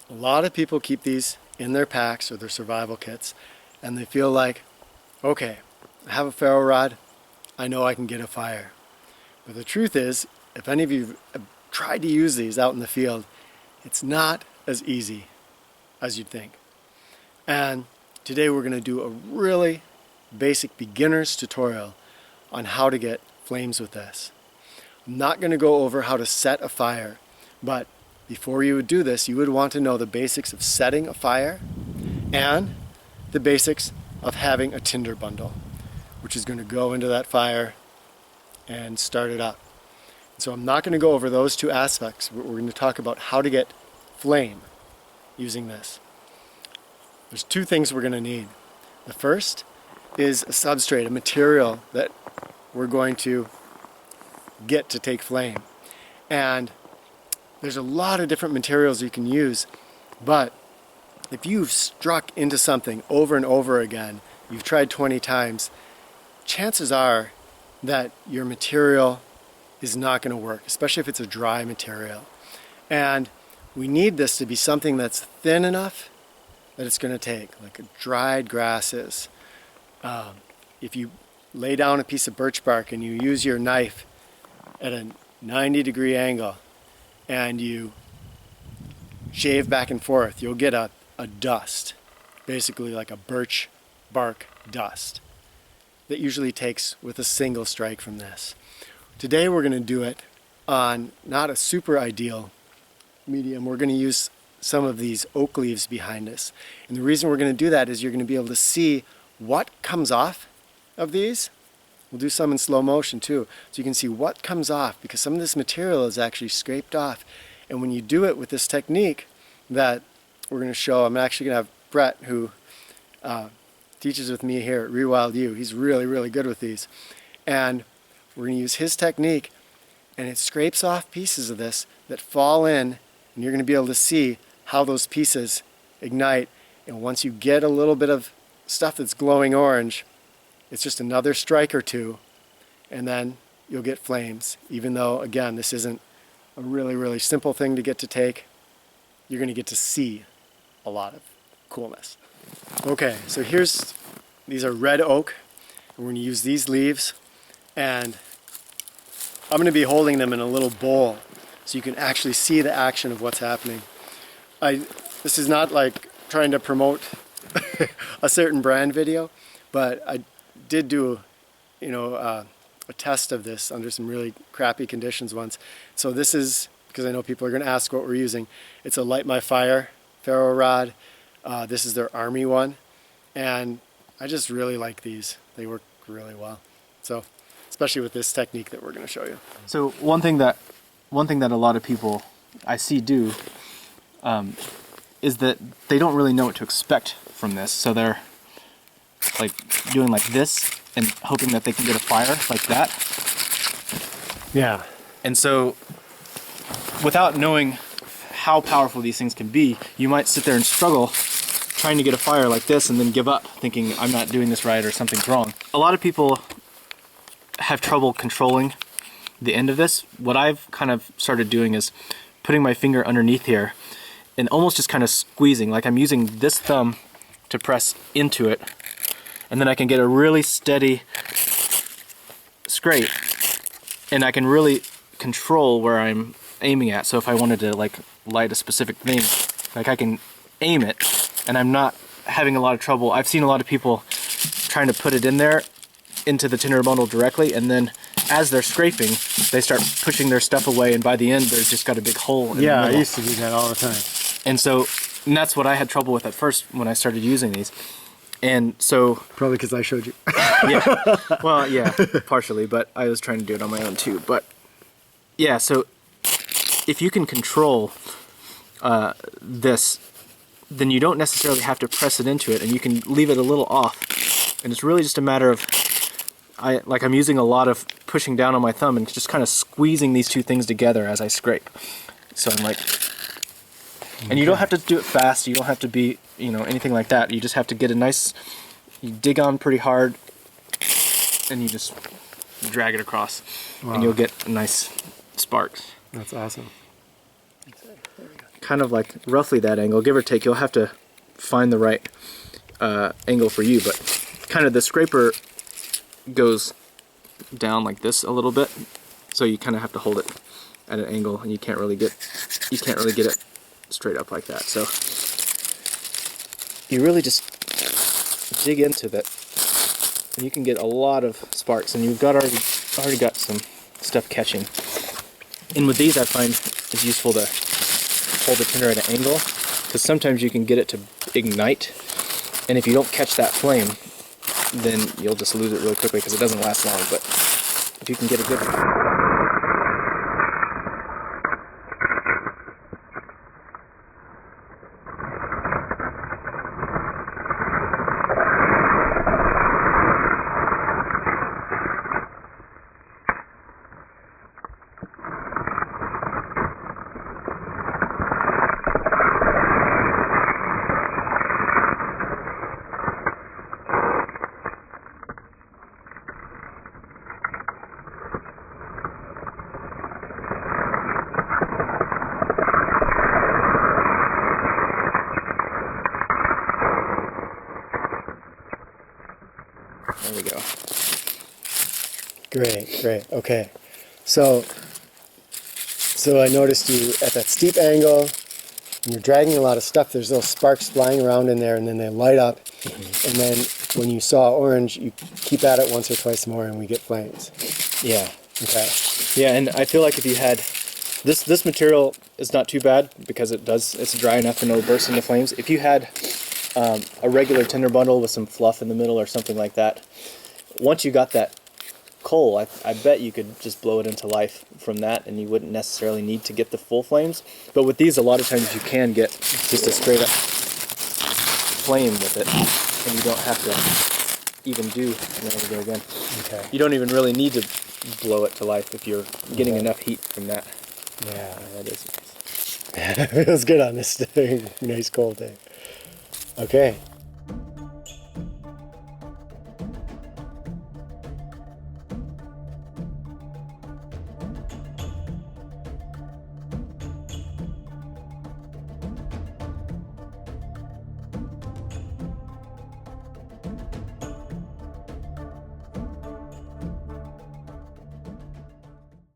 A lot of people keep these in their packs or their survival kits, and they feel like, okay, I have a ferro rod, I know I can get a fire. But the truth is, if any of you have tried to use these out in the field, it's not as easy as you'd think. And today we're going to do a really basic beginner's tutorial on how to get flames with this. I'm not going to go over how to set a fire, but before you would do this, you would want to know the basics of setting a fire and the basics of having a tinder bundle, which is going to go into that fire and start it up. So I'm not going to go over those two aspects. We're going to talk about how to get flame using this. There's two things we're going to need. The first is a substrate, a material that we're going to get to take flame. And there's a lot of different materials you can use, but if you've struck into something over and over again, you've tried 20 times, chances are that your material is not going to work, especially if it's a dry material. And we need this to be something that's thin enough that it's going to take, like dried grasses. If you lay down a piece of birch bark and you use your knife at a 90-degree angle and you shave back and forth, you'll get a dust, basically like a birch bark dust, that usually takes with a single strike from this. Today we're going to do it on not a super ideal medium. We're going to use some of these oak leaves behind us. And the reason we're going to do that is you're going to be able to see what comes off of these. We'll do some in slow motion too, so you can see what comes off, because some of this material is actually scraped off. And when you do it with this technique that we're going to show, I'm actually going to have Brett, who teaches with me here at Rewild U. He's really, really good with these. And we're going to use his technique, and it scrapes off pieces of this that fall in, and you're going to be able to see how those pieces ignite. And once you get a little bit of stuff that's glowing orange, it's just another strike or two, and then you'll get flames. Even though, again, this isn't a really, really simple thing to get to take, you're going to get to see a lot of coolness. Okay, so these are red oak. We're going to use these leaves, and I'm going to be holding them in a little bowl so you can actually see the action of what's happening. This is not like trying to promote a certain brand video, but I did do a test of this under some really crappy conditions once. So this is, because I know people are going to ask what we're using, it's a Light My Fire ferro rod. This is their Army one, and I just really like these. They work really well. So, especially with this technique that we're going to show you. So one thing that a lot of people I see do is that they don't really know what to expect from this. So they're like doing like this and hoping that they can get a fire like that. Yeah. And so without knowing how powerful these things can be, you might sit there and struggle trying to get a fire like this and then give up thinking I'm not doing this right or something's wrong. A lot of people have trouble controlling the end of this. What I've kind of started doing is putting my finger underneath here and almost just kind of squeezing, like I'm using this thumb to press into it, and then I can get a really steady scrape, and I can really control where I'm aiming at. So if I wanted to like light a specific thing, like I can aim it, and I'm not having a lot of trouble. I've seen a lot of people trying to put it in there into the tinder bundle directly, and then as they're scraping, they start pushing their stuff away, and by the end, there's just got a big hole in the middle. I used to do that all the time. And that's what I had trouble with at first when I started using these. And so... Probably because I showed you. Yeah. Well, yeah, partially, but I was trying to do it on my own too. But yeah, so if you can control this, then you don't necessarily have to press it into it, and you can leave it a little off. And it's really just a matter of, I'm using a lot of pushing down on my thumb and just kind of squeezing these two things together as I scrape. So I'm like, and you don't have to do it fast, you don't have to be, anything like that. You just have to get a nice, you dig on pretty hard, and you just drag it across. Wow. And you'll get nice sparks. That's awesome. kind of like roughly that angle, give or take. You'll have to find the right angle for you, but kind of the scraper goes down like this a little bit, so you kind of have to hold it at an angle, and you can't really get it straight up like that. So you really just dig into that, and you can get a lot of sparks, and you've already got some stuff catching. And with these, I find it's useful to hold the tinder at an angle, because sometimes you can get it to ignite, and if you don't catch that flame, then you'll just lose it really quickly because it doesn't last long. But if you can get a good There we go. Great. Okay. So I noticed you at that steep angle, and you're dragging a lot of stuff. There's little sparks flying around in there, and then they light up. And then when you saw orange, you keep at it once or twice more, and we get flames. Yeah. Okay. Yeah, and I feel like if you had this material is not too bad because it's dry enough and it'll burst into flames. If you had a regular tinder bundle with some fluff in the middle or something like that, once you got that coal, I bet you could just blow it into life from that, and you wouldn't necessarily need to get the full flames. But with these, a lot of times you can get just a straight up flame with it, and you don't have to even do. There we go again. Okay. You don't even really need to blow it to life if you're getting enough heat from that. Yeah. That is. It feels good on this day. Nice cold day. Okay.